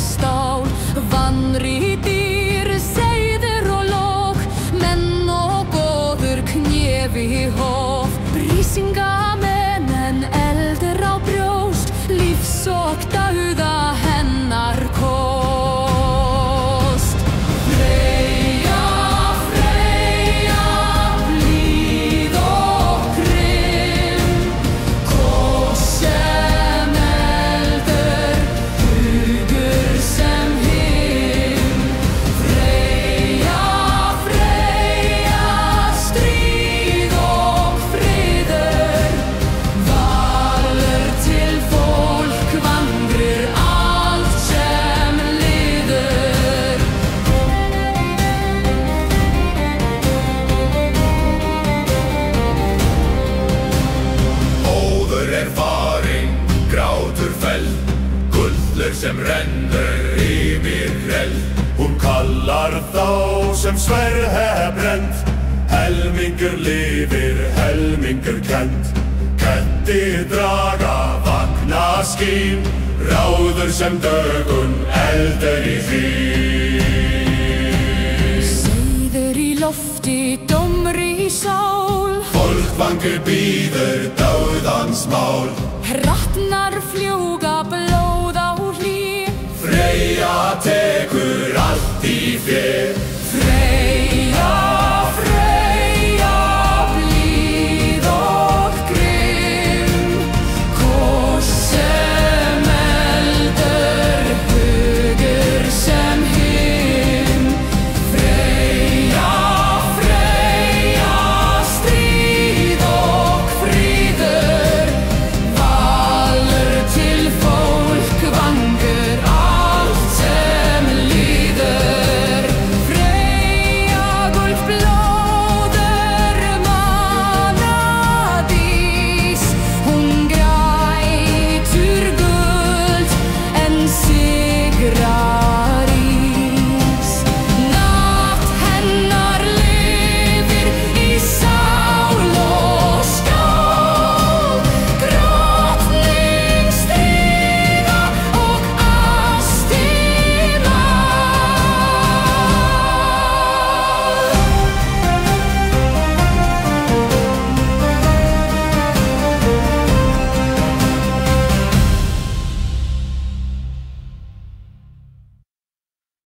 stál, vannrýr dýr, seiður og lók, menn og góður knefi hof, brísingamenn en eldur á brjóst, lífs og dauða hennar kost. Freyja, Freyja, blíð og grimm, koss sem eldur, hugur sem himn. Freyja, Freyja, stríð og friður, valur til fólk vandrir allt sem liður. Móður farin, grátur feld, gullur sem rennur yfir hrell. Hún kallar þá sem sverð hef brennt, helmingur lifir, helmingur kennt. Ketti draga vagna skín, ráður sem dögun, eldur í hlín. Seiður í lofti, dómri í sál, Fólkvangur bíður dáðans mál, hratnar fljúga blóð á hlíf. Freyja tekur allt í fér.